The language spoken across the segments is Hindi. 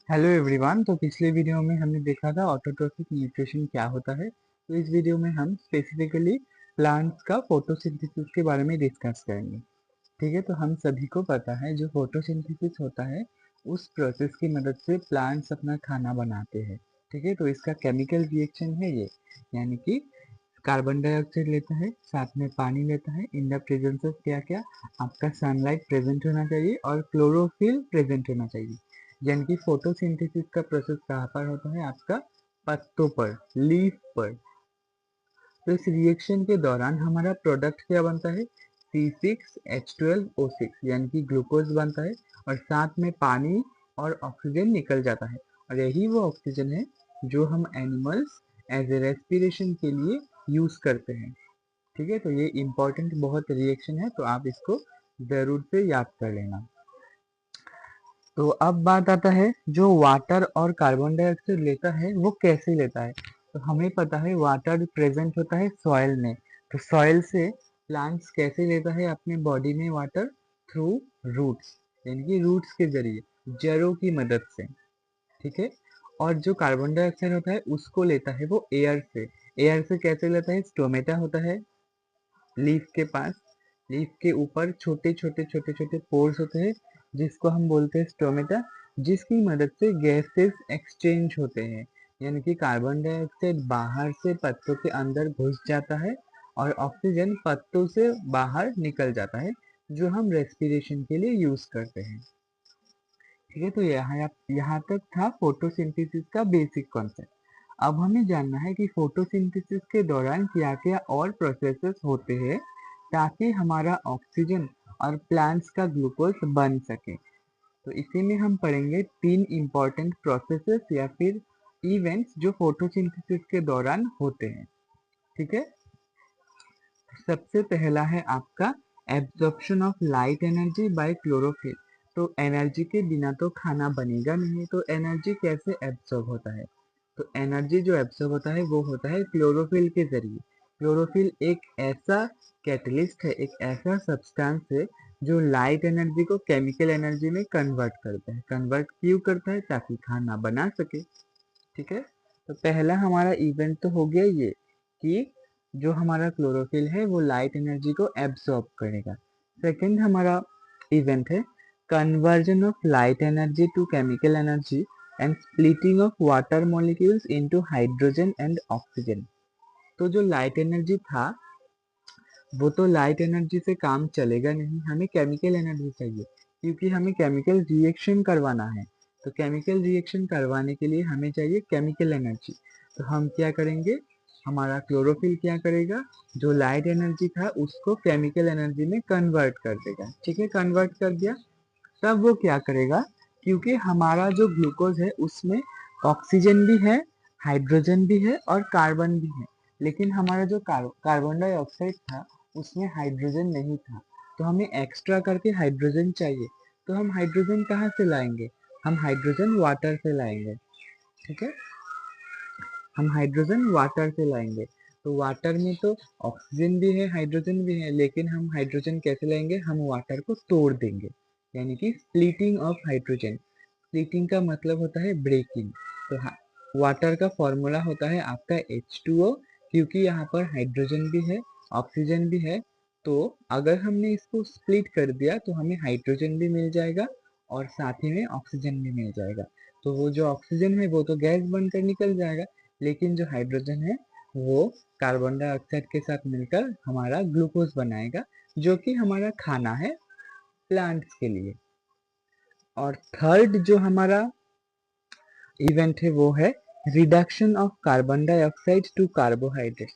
Hello everyone. तो पिछले वीडियो में हमने देखा था ऑटोट्रोफिक न्यूट्रिशन क्या होता है। तो इस वीडियो में हम स्पेसिफिकली प्लांट्स का फोटोसिंथेसिस के बारे में डिस्कस करेंगे। ठीक है, तो हम सभी को पता है जो फोटोसिंथेसिस होता है उस प्रोसेस की मदद से प्लांट्स अपना खाना बनाते हैं। ठीक है, तो इसका केमिकल रिएक्शन है ये, यानी कि कार्बन डाइऑक्साइड लेता है, साथ में पानी लेता है। इन द प्रेजेंस ऑफ क्या क्या, आपका सनलाइट प्रेजेंट होना चाहिए और क्लोरोफिल प्रेजेंट होना चाहिए। यानी कि फोटोसिंथेसिस का प्रोसेस कहाँ पर होता है, आपका पत्तों पर, लीफ पर। तो इस रिएक्शन के दौरान हमारा प्रोडक्ट क्या बनता है, C6H12O6 यानी कि ग्लूकोज बनता है, और साथ में पानी और ऑक्सीजन निकल जाता है। और यही वो ऑक्सीजन है जो हम एनिमल्स एज ए रेस्पिरेशन के लिए यूज करते हैं। ठीक है, तो ये इम्पोर्टेंट बहुत रिएक्शन है, तो आप इसको जरूर से याद कर लेना। तो अब बात आता है जो वाटर और कार्बन डाइऑक्साइड लेता है वो कैसे लेता है। तो हमें पता है वाटर प्रेजेंट होता है सॉइल में। तो सॉइल से प्लांट्स कैसे लेता है अपने बॉडी में वाटर, थ्रू रूट्स, यानी कि रूट्स के जरिए, जड़ों की मदद से। ठीक है, और जो कार्बन डाइऑक्साइड होता है उसको लेता है वो एयर से। एयर से कैसे लेता है, स्टोमेटा होता है लीफ के पास। लीफ के ऊपर छोटे छोटे छोटे छोटे पोर्स होते हैं जिसको हम बोलते हैं स्टोमेटा, जिसकी मदद से गैसेस एक्सचेंज होते हैं। यानी कि कार्बन डाइऑक्साइड बाहर से पत्तों के अंदर घुस जाता है और ऑक्सीजन पत्तों से बाहर निकल जाता है, जो हम रेस्पिरेशन के लिए यूज करते हैं। ठीक है, तो यहाँ तक था फोटोसिंथेसिस का बेसिक कॉन्सेप्ट। अब हमें जानना है कि फोटोसिंथेसिस के दौरान क्या क्या और प्रोसेसेस होते हैं ताकि हमारा ऑक्सीजन और प्लांट्स का ग्लूकोज बन सके। तो इसी में हम पढ़ेंगे तीन इंपॉर्टेंट प्रोसेसेस या फिर इवेंट्स जो फोटोसिंथेसिस के दौरान होते हैं। ठीक है, सबसे पहला है आपका absorption of light energy by chlorophyll. तो एनर्जी के बिना तो खाना बनेगा नहीं, तो एनर्जी कैसे एब्जॉर्ब होता है, तो एनर्जी जो एब्जॉर्ब होता है वो होता है क्लोरोफिल के जरिए। क्लोरोफिल एक ऐसा कैटलिस्ट है, एक ऐसा सब्सटेंस है जो लाइट एनर्जी को केमिकल एनर्जी में कन्वर्ट करता है। कन्वर्ट क्यों करता है, ताकि खाना बना सके। ठीक है, तो पहला हमारा इवेंट तो हो गया ये कि जो हमारा क्लोरोफिल है वो लाइट एनर्जी को एब्सॉर्ब करेगा। सेकंड हमारा इवेंट है conversion of light energy to chemical energy and splitting of water molecules into hydrogen and oxygen. तो जो लाइट एनर्जी था वो तो लाइट एनर्जी से काम चलेगा नहीं, हमें केमिकल एनर्जी चाहिए, क्योंकि हमें केमिकल रिएक्शन करवाना है। तो केमिकल रिएक्शन करवाने के लिए हमें चाहिए केमिकल एनर्जी। तो हम क्या करेंगे, हमारा क्लोरोफिल क्या करेगा, जो लाइट एनर्जी था उसको केमिकल एनर्जी में कन्वर्ट कर देगा। ठीक है, कन्वर्ट कर दिया, तब वो क्या करेगा, क्योंकि हमारा जो ग्लूकोज है उसमें ऑक्सीजन भी है, हाइड्रोजन भी है और कार्बन भी है। लेकिन हमारा जो कार्बन डाइऑक्साइड था उसमें हाइड्रोजन नहीं था, तो हमें एक्स्ट्रा करके हाइड्रोजन चाहिए। तो हम हाइड्रोजन कहाँ से लाएंगे, हम हाइड्रोजन वाटर से लाएंगे। ठीक है, हम हाइड्रोजन वाटर से लाएंगे। तो वाटर में तो ऑक्सीजन भी है, हाइड्रोजन भी है, लेकिन हम हाइड्रोजन कैसे लाएंगे, हम वाटर को तोड़ देंगे, यानी कि स्प्लिटिंग ऑफ हाइड्रोजन। स्प्लिटिंग का मतलब होता है ब्रेकिंग। तो वाटर का फॉर्मूला होता है आपका H2O, क्योंकि यहाँ पर हाइड्रोजन भी है, ऑक्सीजन भी है। तो अगर हमने इसको स्प्लिट कर दिया तो हमें हाइड्रोजन भी मिल जाएगा और साथ ही में ऑक्सीजन भी मिल जाएगा। तो वो जो ऑक्सीजन है वो तो गैस बनकर निकल जाएगा, लेकिन जो हाइड्रोजन है वो कार्बन डाइऑक्साइड के साथ मिलकर हमारा ग्लूकोज बनाएगा, जो कि हमारा खाना है प्लांट्स के लिए। और थर्ड जो हमारा इवेंट है वो है reduction of carbon dioxide to carbohydrate.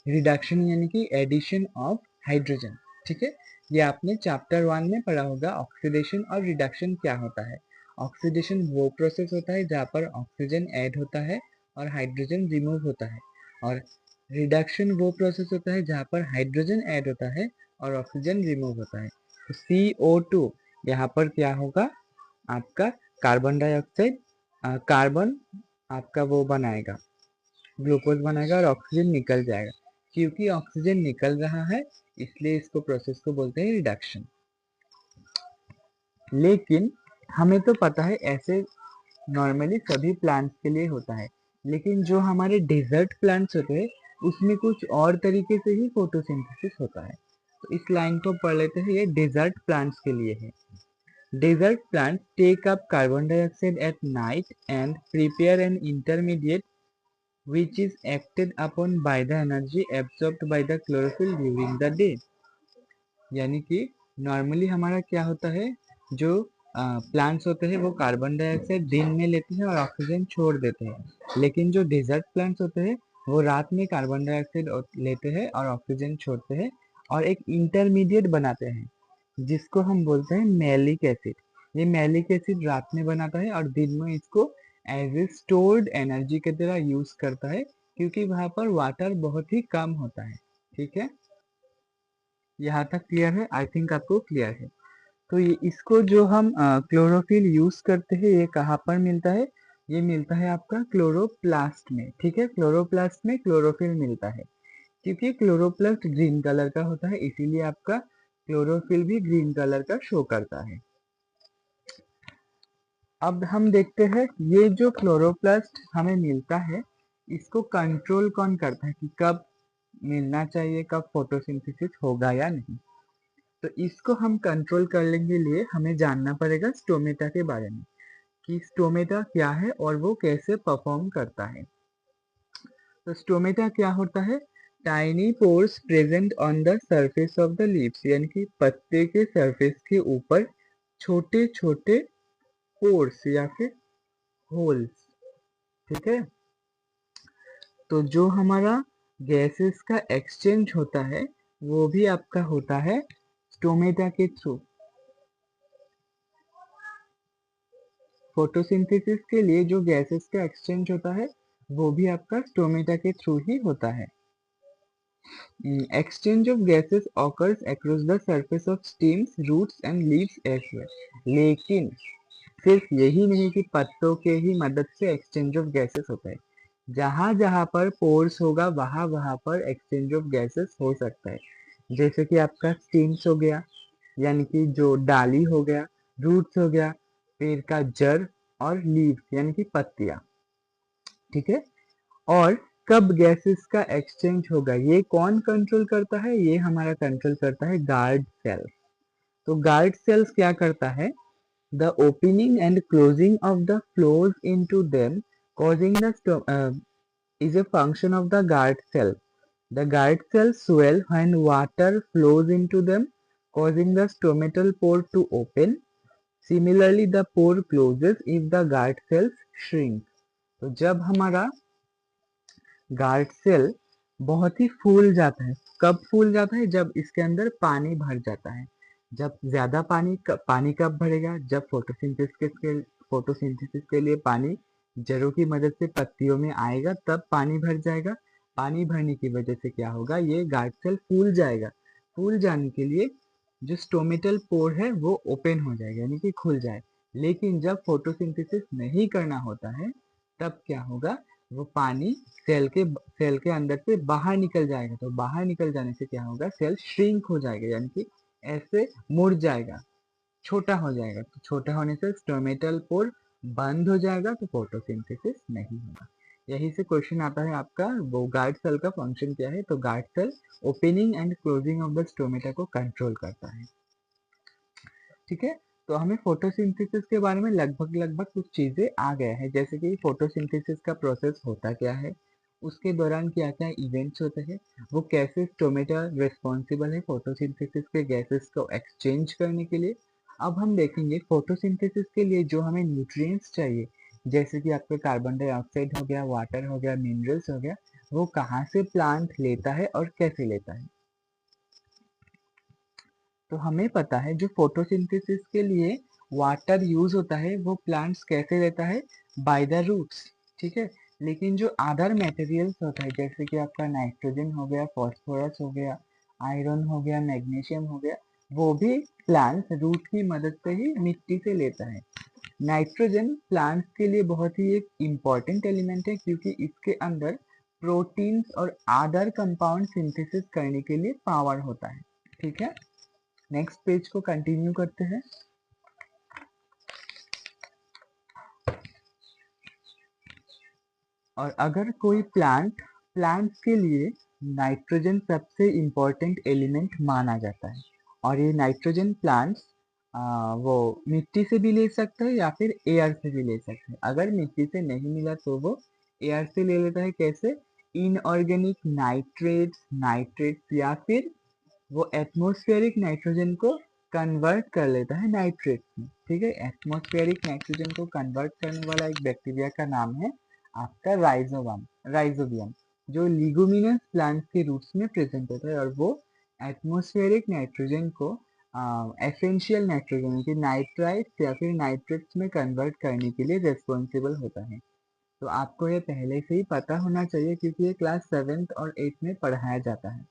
Reduction यानी कि एडिशन ऑफ हाइड्रोजन। ठीक है, ये आपने चैप्टर 1 में पढ़ा होगा, ऑक्सीडेशन और रिडक्शन क्या होता है। ऑक्सीडेशन वो प्रोसेस होता है जहाँ पर ऑक्सीजन ऐड होता है और हाइड्रोजन रिमूव होता है, और रिडक्शन वो प्रोसेस होता है जहाँ पर हाइड्रोजन ऐड होता है और ऑक्सीजन रिमूव होता है। तो CO2 यहाँ पर क्या होगा, आपका कार्बन डाइऑक्साइड, कार्बन आपका वो बनाएगा, ग्लूकोज बनाएगा और ऑक्सीजन निकल जाएगा। क्योंकि ऑक्सीजन निकल रहा है इसलिए इसको प्रोसेस को बोलते हैं रिडक्शन। लेकिन हमें तो पता है ऐसे नॉर्मली सभी प्लांट्स के लिए होता है, लेकिन जो हमारे डेजर्ट प्लांट्स होते हैं उसमें कुछ और तरीके से ही फोटोसिंथेसिस होता है। तो इस लाइन को पढ़ लेते हैं, ये डेजर्ट प्लांट्स के लिए है। Desert plants take up carbon dioxide at night and prepare an intermediate which is acted upon by the energy absorbed by the chlorophyll during the day। यानी कि नॉर्मली हमारा क्या होता है, जो प्लांट्स होते हैं वो कार्बन डाइऑक्साइड दिन में लेते हैं और ऑक्सीजन छोड़ देते हैं, लेकिन जो डेजर्ट प्लांट्स होते हैं वो रात में कार्बन डाइऑक्साइड लेते हैं और ऑक्सीजन छोड़ते हैं और एक इंटरमीडिएट बनाते हैं जिसको हम बोलते हैं मैलिक एसिड। ये मैलिक एसिड रात में बनाता है और दिन में इसको एज ए स्टोर्ड एनर्जी की तरह यूज करता है, क्योंकि वहां पर वाटर बहुत ही कम होता है। ठीक है, यहाँ तक क्लियर है? आई थिंक आपको क्लियर है। तो ये इसको जो हम क्लोरोफिल यूज करते हैं ये कहाँ पर मिलता है? ये मिलता है आपका क्लोरोप्लास्ट में। ठीक है, क्लोरोप्लास्ट में क्लोरोफिल मिलता है, क्योंकि क्लोरोप्लास्ट ग्रीन कलर का होता है, इसीलिए आपका क्लोरोफिल भी ग्रीन कलर का शो करता है। अब हम देखते हैं ये जो क्लोरोप्लास्ट हमें मिलता है इसको कंट्रोल कौन करता है कि कब मिलना चाहिए, कब फोटोसिंथेसिस होगा या नहीं। तो इसको हम कंट्रोल करने के लिए हमें जानना पड़ेगा स्टोमेटा के बारे में कि स्टोमेटा क्या है और वो कैसे परफॉर्म करता है। तो स्टोमेटा क्या होता है? Tiny pores present on the surface of the leaves, यानी कि पत्ते के सरफेस के ऊपर छोटे छोटे पोर्स या फिर होल्स। ठीक है, तो जो हमारा गैसेस का एक्सचेंज होता है वो भी आपका होता है स्टोमेटा के थ्रू। फोटोसिंथेसिस के लिए जो गैसेस का एक्सचेंज होता है वो भी आपका स्टोमेटा के थ्रू ही होता है। Exchange of gases occurs across the surface of stems, roots and leaves as well. लेकिन सिर्फ यही नहीं कि पत्तों के ही मदद से एक्सचेंज ऑफ गैसेस होता है, जहां जहां पर पोर्स होगा वहां वहां पर एक्सचेंज ऑफ गैसेस हो सकता है। जैसे कि आपका स्टेम्स हो गया, यानी कि जो डाली हो गया, रूट्स हो गया, पेड़ का जड़, और लीव्स यानी कि पत्तियां। ठीक है, और कब गैसेस का एक्सचेंज होगा ये कौन कंट्रोल करता है? ये हमारा कंट्रोल करता है गार्ड सेल्स। तो गार्ड सेल्स क्या करता है? The opening and closing of the flows into them causing is a function of the guard cell. The guard cells swell when water flows into them, causing the stomatal pore to open. Similarly, the pore closes if the guard cells shrink. तो जब हमारा गार्ड सेल बहुत ही फूल जाता है, कब फूल जाता है? जब इसके अंदर पानी भर जाता है। जब ज्यादा पानी कब भरेगा? जब फोटोसिंथेसिस के लिए पानी जड़ों की मदद से पत्तियों में आएगा, तब पानी भर जाएगा। पानी भरने की वजह से क्या होगा? ये गार्ड सेल फूल जाएगा। फूल जाने के लिए जो स्टोमेटल पोर है वो ओपन हो जाएगा, यानी कि खुल जाए। लेकिन जब फोटोसिंथेसिस नहीं करना होता है तब क्या होगा? वो पानी सेल के अंदर से बाहर निकल जाएगा। तो बाहर निकल जाने से क्या होगा? सेल श्रिंक हो जाएगा, यानी कि ऐसे मुड़ जाएगा, छोटा हो जाएगा। तो छोटा होने से स्टोमेटल पोर बंद हो जाएगा, तो फोटोसिंथेसिस नहीं होगा। यही से क्वेश्चन आता है आपका, वो गार्ड सेल का फंक्शन क्या है? तो guard cell opening and closing of the stomata को कंट्रोल करता है। ठीक है, तो हमें फोटोसिंथेसिस के बारे में लगभग कुछ चीजें आ गया है, जैसे कि फोटोसिंथेसिस का प्रोसेस होता क्या है, उसके दौरान क्या क्या इवेंट्स होते हैं, वो कैसे स्टोमेटा रिस्पॉन्सिबल है फोटोसिंथेसिस के गैसेस को एक्सचेंज करने के लिए। अब हम देखेंगे फोटोसिंथेसिस के लिए जो हमें न्यूट्रिएंट्स चाहिए, जैसे कि आपका कार्बन डाइऑक्साइड हो गया, वाटर हो गया, मिनरल्स हो गया, वो कहाँ से प्लांट लेता है और कैसे लेता है। तो हमें पता है जो फोटोसिंथेसिस के लिए वाटर यूज होता है वो प्लांट्स कैसे लेता है? By the roots. ठीक है, लेकिन जो अदर मटेरियल्स होता है जैसे कि आपका नाइट्रोजन हो गया, फॉस्फोरस हो गया, आयरन हो गया, मैग्नीशियम हो गया, वो भी प्लांट्स रूट की मदद से ही मिट्टी से लेता है। नाइट्रोजन प्लांट्स के लिए बहुत ही एक इम्पॉर्टेंट एलिमेंट है, क्योंकि इसके अंदर प्रोटीन्स और अदर कंपाउंड सिंथेसिस करने के लिए पावर होता है। ठीक है, नेक्स्ट पेज को कंटिन्यू करते हैं। और अगर कोई प्लांट्स के लिए नाइट्रोजन सबसे इम्पोर्टेंट एलिमेंट माना जाता है और ये नाइट्रोजन प्लांट्स वो मिट्टी से भी ले सकता है या फिर एयर से भी ले सकता है। अगर मिट्टी से नहीं मिला तो वो एयर से ले लेता है। कैसे? इनऑर्गेनिक नाइट्रेट्स या फिर वो एटमॉस्फेरिक नाइट्रोजन को कन्वर्ट कर लेता है नाइट्रेट्स में। ठीक है, एटमॉस्फेरिक नाइट्रोजन को कन्वर्ट करने वाला एक बैक्टीरिया का नाम है आपका राइजोबियम, जो लिगुमिनस प्लांट्स के रूट्स में प्रेजेंट होता है और वो एटमॉस्फेरिक नाइट्रोजन को एसेंशियल नाइट्रोजन की नाइट्राइट्स या फिर नाइट्रेट्स में कन्वर्ट करने के लिए रेस्पॉन्सिबल होता है। तो आपको ये पहले से ही पता होना चाहिए क्योंकि ये क्लास 7th और 8th में पढ़ाया जाता है।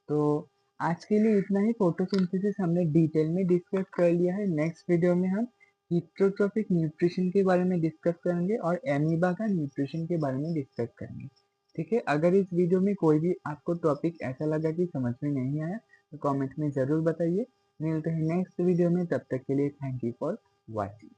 तो आज के लिए इतना ही। फोटोसिंथेसिस हमने डिटेल में डिस्कस कर लिया है। नेक्स्ट वीडियो में हम हिस्टोट्रोपिक न्यूट्रिशन के बारे में डिस्कस करेंगे और एमीबा का न्यूट्रिशन के बारे में डिस्कस करेंगे। ठीक है, अगर इस वीडियो में कोई भी आपको टॉपिक ऐसा लगा कि समझ में नहीं आया तो कमेंट में ज़रूर बताइए। मिलते हैं नेक्स्ट वीडियो में, तब तक के लिए थैंक यू फॉर वॉचिंग।